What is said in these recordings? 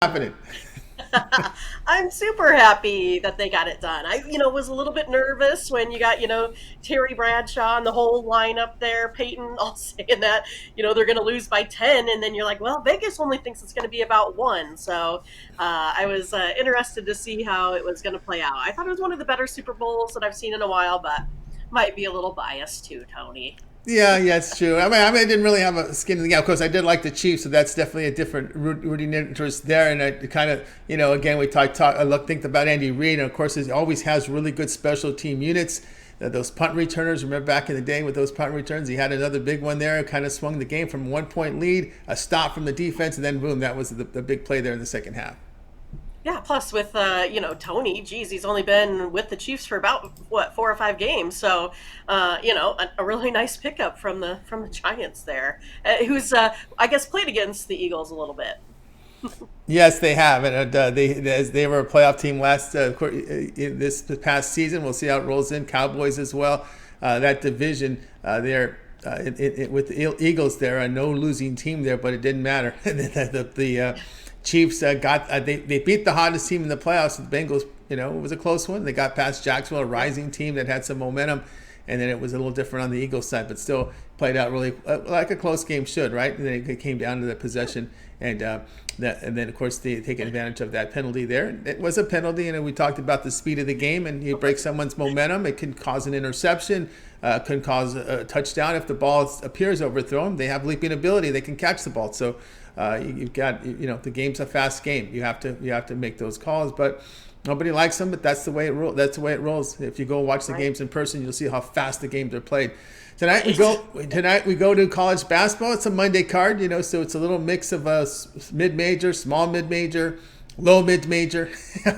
happening? I'm super happy that they got it done. I was a little bit nervous when you got Terry Bradshaw and the whole lineup there, Peyton all saying that they're going to lose by 10. And then you're like, well, Vegas only thinks it's going to be about one. So I was interested to see how it was going to play out. I thought it was one of the better Super Bowls that I've seen in a while, but might be a little biased too, Tony. Yeah, it's true. I didn't really have a skin in the game. Of course, I did like the Chiefs, so that's definitely a different rooting interest there. And I kind of, again, we think about Andy Reid, and of course, he always has really good special team units. Those punt returners, remember back in the day with those punt returns, he had another big one there, kind of swung the game from a 1 point lead, a stop from the defense, and then boom, that was the big play there in the second half. Yeah, plus with Tony, geez, he's only been with the Chiefs for about what 4 or 5 games, so a really nice pickup from the Giants there, who's I guess played against the Eagles a little bit. Yes, they have, and they were a playoff team this past season. We'll see how it rolls in. Cowboys as well. That division there with the Eagles, they're a no losing team there, but it didn't matter. The Chiefs they beat the hottest team in the playoffs. The Bengals, it was a close one. They got past Jacksonville, a rising team that had some momentum, and then it was a little different on the Eagles side, but still played out really like a close game should, right? And then it came down to the possession, and then of course they take advantage of that penalty there. It was a penalty, and we talked about the speed of the game, and you break someone's momentum, it can cause an interception, can cause a touchdown if the ball appears overthrown. They have leaping ability; they can catch the ball. So you've got the game's a fast game. You have to make those calls, but nobody likes them. But that's the way it rolls. That's the way it rolls. If you go watch the Right. games in person, you'll see how fast the games are played. Right. Tonight we go to college basketball. It's a Monday card, so it's a little mix of a mid-major, small mid-major, low mid-major,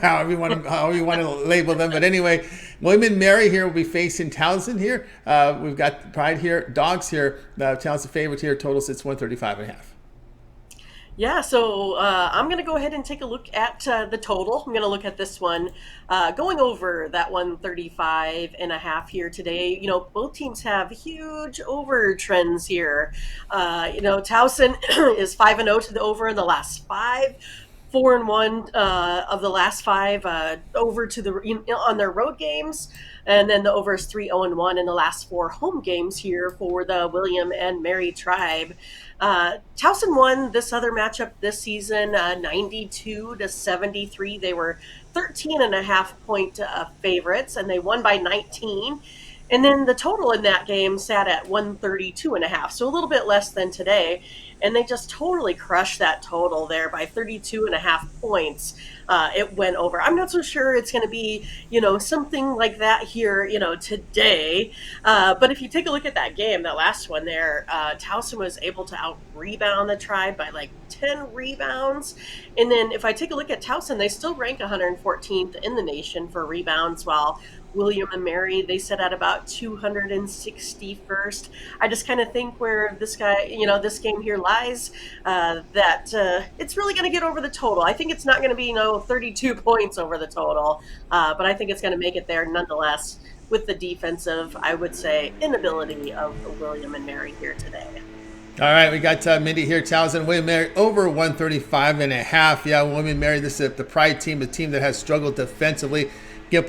however you want to label them. But anyway, William and Mary here will be facing Towson here. We've got Pride here, Dogs here. Towson favorite here. Total sits 135.5. Yeah, so I'm going to go ahead and take a look at the total. I'm going to look at this one going over that 135.5 here today. Both teams have huge over trends here. Towson is 5-0 to the over in the last five. 4-1 of the last five over to on their road games, and then the over is 3-0-1 in the last four home games here for the William and Mary tribe. Towson won this other matchup this season 92-73. They were 13.5 point favorites, and they won by 19. And then the total in that game sat at 132.5, so a little bit less than today. And they just totally crushed that total there by 32.5 points. It went over. I'm not so sure it's going to be something like that here today. But if you take a look at that game, that last one there, Towson was able to out rebound the tribe by like 10 rebounds. And then if I take a look at Towson, they still rank 114th in the nation for rebounds, while William and Mary, they sit at about 261st. I just kind of think where this game here lies, that it's really going to get over the total. I think it's not going to be 32 points over the total, but I think it's going to make it there nonetheless with the defensive, I would say, inability of William and Mary here today. All right, we got Mindy here. Towson, William Mary over 135.5. Yeah, William Mary, this is the Pride team, a team that has struggled defensively. You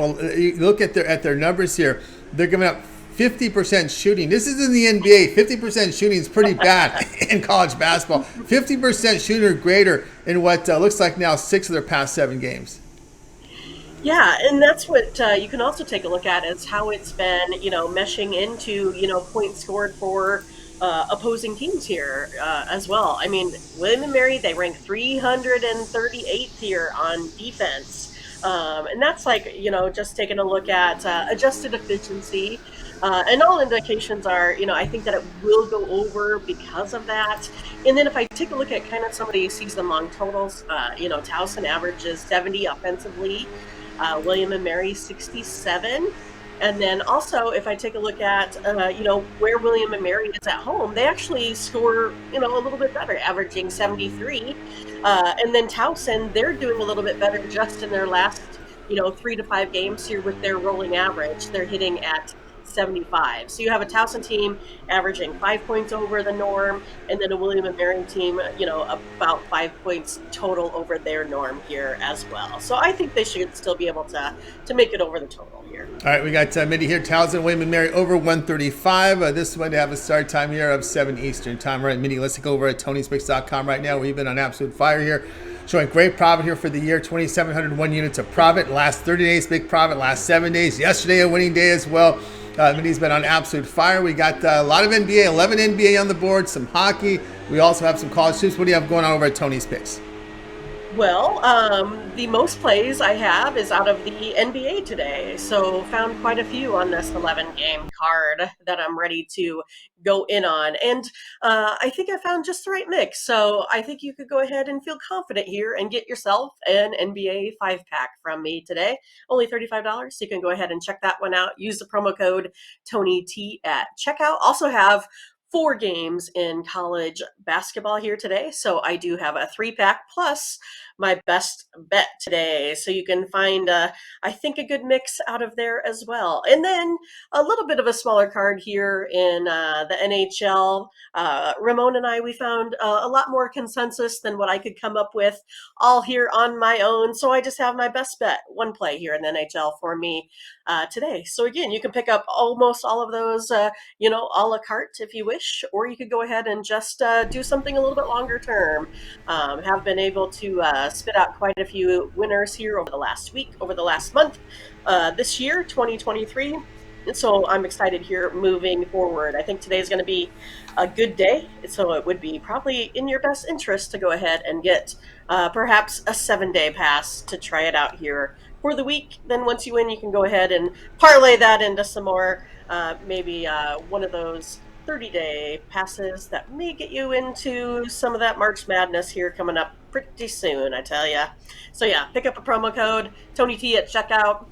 look at their numbers here. They're giving up 50% shooting. This is in the NBA. 50% shooting is pretty bad in college basketball. 50% shooting or greater in what looks like now 6 of their past 7 games. Yeah, and that's what you can also take a look at is how it's been meshing into points scored for opposing teams here as well. I mean, William and Mary, they rank 338th here on defense. And that's just taking a look at adjusted efficiency. And all indications are I think that it will go over because of that. And then if I take a look at kind of some of these season long totals, Towson averages 70 offensively, William and Mary 67. And then also, if I take a look at, where William and Mary is at home, they actually score a little bit better, averaging 73. And then Towson, they're doing a little bit better just in their last 3 to 5 games here with their rolling average. They're hitting at 75. So you have a Towson team averaging 5 points over the norm, and then a William and Mary team, about 5 points total over their norm here as well. So I think they should still be able to make it over the total here. All right, we got Mindy here, Towson, William and Mary over 135. This one to have a start time here of 7 Eastern time. All right, Mindy, let's go over at TonySpicks.com right now. We've been on absolute fire here, showing great profit here for the year. 2,701 units of profit. Last 30 days, big profit. Last 7 days. Yesterday, a winning day as well. Mindy's been on absolute fire. We got a lot of NBA, 11 NBA on the board, some hockey. We also have some college hoops. What do you have going on over at Tony's Picks? Well, the most plays I have is out of the NBA today. So found quite a few on this 11-game card that I'm ready to go in on. And I think I found just the right mix. So I think you could go ahead and feel confident here and get yourself an NBA 5-pack from me today. Only $35. So you can go ahead and check that one out. Use the promo code TonyT at checkout. Also have 4 games in college basketball here today. So I do have a 3-pack plus my best bet today. So you can find, I think, a good mix out of there as well. And then a little bit of a smaller card here in the NHL. Ramon and I, we found a lot more consensus than what I could come up with all here on my own. So I just have my best bet, one play here in the NHL for me today. So again, you can pick up almost all of those, a la carte if you wish, or you could go ahead and just do something a little bit longer term. Have been able to spit out quite a few winners here over the last week, over the last month, this year, 2023. And so I'm excited here moving forward. I think today is going to be a good day. So it would be probably in your best interest to go ahead and get perhaps a 7-day pass to try it out here for the week. Then once you win, you can go ahead and parlay that into some more, maybe one of those 30-day passes that may get you into some of that March Madness here coming up pretty soon, I tell ya. So yeah, pick up a promo code TonyT at checkout.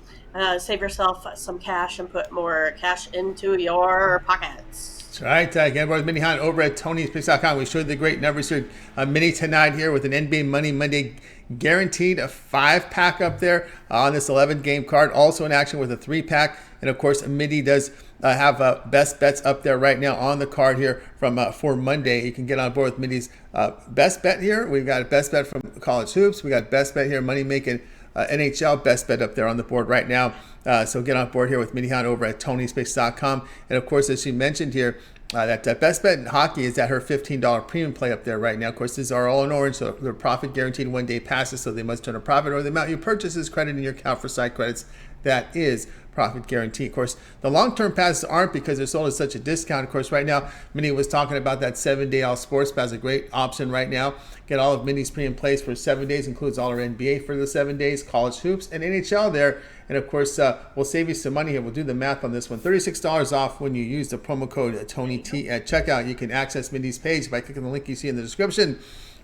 Save yourself some cash and put more cash into your pockets. That's right. Again, we're with Mindy Hahne over at TonySpicks.com. We showed the great numbers here. Mindy tonight here with an NBA Money Monday guaranteed, a 5-pack up there on this 11-game card. Also in action with a 3-pack. And of course, Mindy does have best bets up there right now on the card here from for Monday. You can get on board with Mindy's best bet here. We've got a best bet from college hoops. We got best bet here, money making NHL best bet up there on the board right now. So get on board here with Mindy Hahne over at TonySpicks.com. And of course, as she mentioned here, that best bet in hockey is at her $15 premium play up there right now. Of course, these are all in orange, so they're profit guaranteed 1-day passes, so they must turn a profit, or the amount you purchase is credited in your account for site credits. That is profit guarantee. Of course, the long-term passes aren't because they're sold at such a discount. Of course, right now, Mindy was talking about that 7-day all sports pass, a great option right now. Get all of Mindy's premium plays for 7 days, includes all her NBA for the 7 days, college hoops, and NHL there. And of course, we'll save you some money here. We'll do the math on this one. $36 off when you use the promo code TonyT at checkout. You can access Mindy's page by clicking the link you see in the description.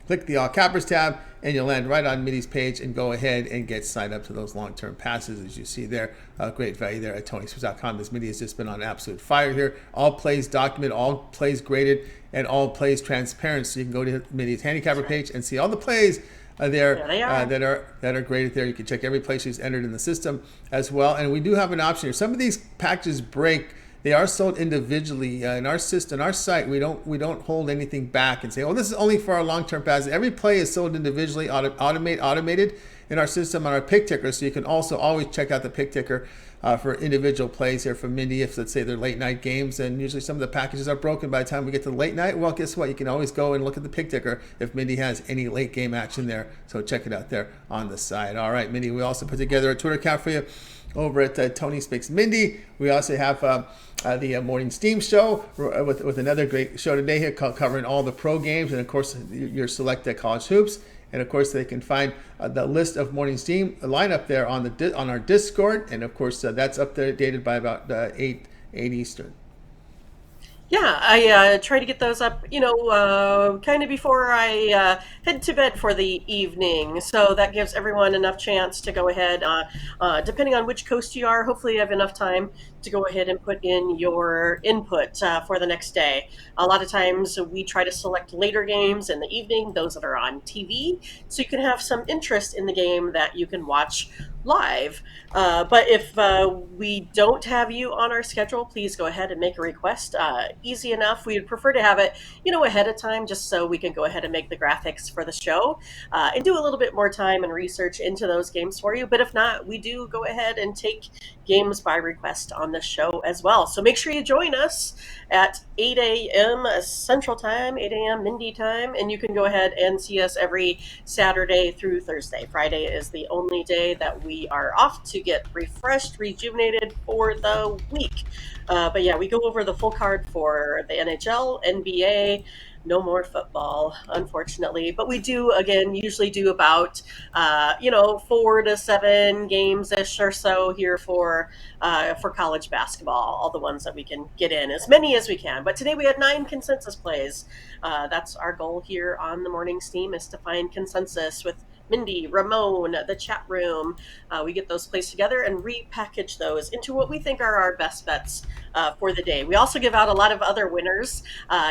Click the All Cappers tab, and you'll land right on Mindy's page and go ahead and get signed up to those long-term passes, as you see there. Great value there at TonySpicks.com. This Mindy has just been on absolute fire here. All plays documented, all plays graded, and all plays transparent. So you can go to Mindy's handicapper page and see all the plays there that are graded there. You can check every place she's entered in the system as well. And we do have an option here. Some of these packages break. They are sold individually in our system, our site. We don't hold anything back and say, "Oh, this is only for our long-term pass." Every play is sold individually, automated in our system on our pick ticker. So you can also always check out the pick ticker for individual plays here from Mindy. If let's say they're late night games, and usually some of the packages are broken by the time we get to the late night. Well, guess what? You can always go and look at the pick ticker if Mindy has any late game action there. So check it out there on the side. All right, Mindy. We also put together a Twitter account for you over at Tony Speaks Mindy. We also have the Morning Steam Show with another great show today here covering all the pro games and, of course, your select college hoops. And, of course, they can find the list of Morning Steam lineup there on our Discord. And, of course, that's updated by about 8 Eastern. Yeah, I try to get those up, kind of before I head to bed for the evening. So that gives everyone enough chance to go ahead, depending on which coast you are, hopefully you have enough time to go ahead and put in your input for the next day. A lot of times we try to select later games in the evening, those that are on TV, so you can have some interest in the game that you can watch live. But if we don't have you on our schedule, please go ahead and make a request. Easy enough. We would prefer to have it, ahead of time, just so we can go ahead and make the graphics for the show and do a little bit more time and research into those games for you. But if not, we do go ahead and take games by request on the show as well. So make sure you join us at 8 a.m. Central Time, 8 a.m. Mindy time, and you can go ahead and see us every Saturday through Thursday. Friday is the only day that we are off to get refreshed, rejuvenated for the week. But yeah, we go over the full card for the NHL, NBA. No more football, unfortunately. But we do, again, usually do about, 4 to 7 games-ish or so here for college basketball, all the ones that we can get in, as many as we can. But today we had 9 consensus plays. That's our goal here on the morning steam, is to find consensus with Mindy, Ramon, the chat room. We get those plays together and repackage those into what we think are our best bets for the day. We also give out a lot of other winners,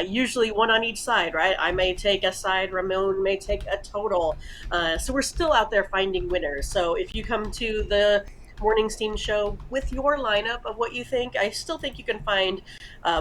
usually one on each side, right? I may take a side, Ramon may take a total. So we're still out there finding winners. So if you come to the morning steam show with your lineup of what you think, I still think you can find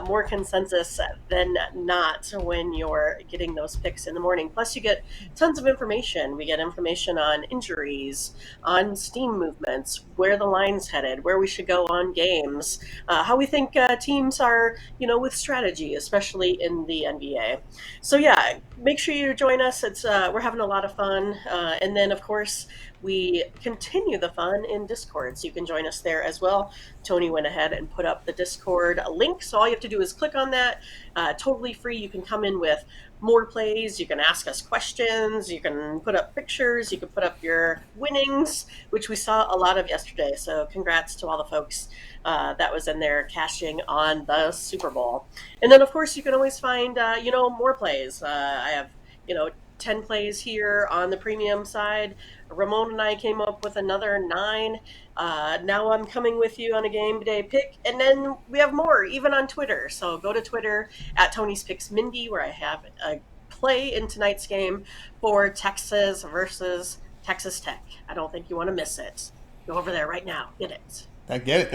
more consensus than not when you're getting those picks in the morning. Plus you get tons of information. We get information on injuries, on steam movements, where the line's headed, where we should go on games, how we think teams are, with strategy, especially in the NBA. So yeah, make sure you join us. It's we're having a lot of fun. And then of course we continue the fun in Discord, so you can join us there as well. Tony went ahead and put up the Discord link, so all you have to do is click on that. Totally free. You can come in with more plays. You can ask us questions. You can put up pictures. You can put up your winnings, which we saw a lot of yesterday. So congrats to all the folks that was in there cashing on the Super Bowl. And then, of course, you can always find, more plays. I have, 10 plays here on the premium side. Ramon and I came up with another 9. Now I'm coming with you on a game day pick. And then we have more, even on Twitter. So go to Twitter at Tony's Picks Mindy, where I have a play in tonight's game for Texas versus Texas Tech. I don't think you want to miss it. Go over there right now. Get it. I get it.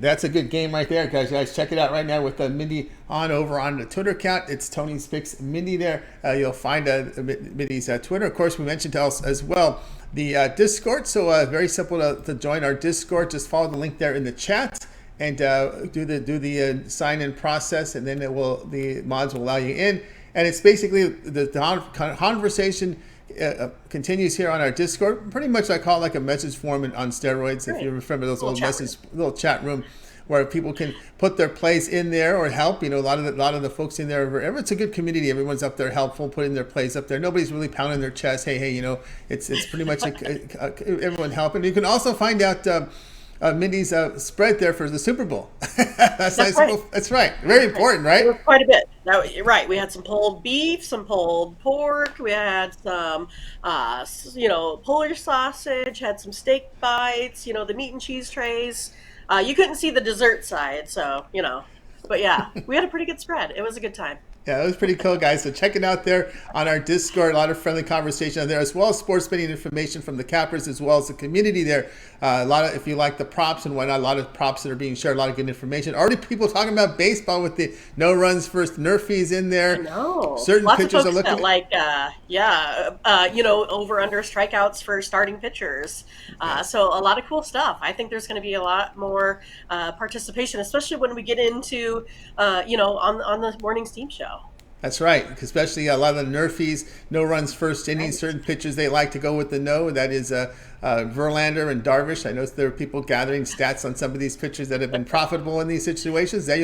That's a good game right there, guys. Guys, check it out right now with Mindy on over on the Twitter account. It's Tony's Picks Mindy there. You'll find Mindy's Twitter. Of course, we mentioned to us as well the Discord. So very simple to join our Discord. Just follow the link there in the chat and do the sign in process, and then the mods will allow you in. And it's basically the conversation continues here on our Discord. Pretty much I call it like a message forum on steroids. Right. If you remember those old little chat room where people can put their plays in there or help. A lot of the folks in there. It's a good community. Everyone's up there helpful, putting their plays up there. Nobody's really pounding their chest. Hey, it's pretty much everyone helping. You can also find out Mindy's spread there for the Super Bowl. That's nice. Right. That's right. Very important, right? It was quite a bit. You're right. We had some pulled beef, some pulled pork. We had some, Polish sausage. Had some steak bites. The meat and cheese trays. You couldn't see the dessert side, so But yeah, we had a pretty good spread. It was a good time. Yeah, it was pretty cool, guys. So check it out there on our Discord. A lot of friendly conversation there, as well as sports betting information from the cappers, as well as the community there. A lot of, if you like the props and whatnot, a lot of props that are being shared, a lot of good information. Already people talking about baseball with the no runs first Nerfies in there. I know. Certain lots pitchers of folks are looking over under strikeouts for starting pitchers. So a lot of cool stuff. I think there's going to be a lot more participation, especially when we get into on the morning steam show. That's right, especially a lot of the Nerfies, no runs first inning, certain pitchers they like to go with the no. That is Verlander and Darvish. I know there are people gathering stats on some of these pitchers that have been profitable in these situations. There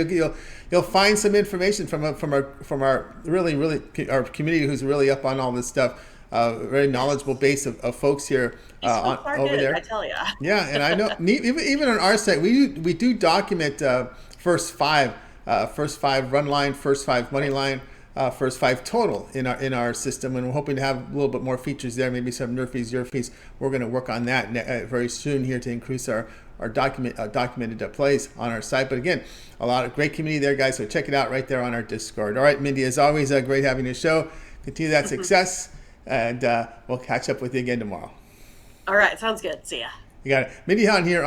you'll find some information from our really our community who's really up on all this stuff. Very knowledgeable base of folks here over there. I tell you. Yeah, and I know even on our site we do document first five run line, first 5 money line. First 5 total in our system, and we're hoping to have a little bit more features there, maybe some Nerfies, Yerfies. We're going to work on that very soon here to increase our documented plays on our site. But again, a lot of great community there, guys, so check it out right there on our Discord. All right, Mindy, as always, great having you show. Continue that success, and we'll catch up with you again tomorrow. All right, sounds good. See ya. You got it. Mindy Hahne here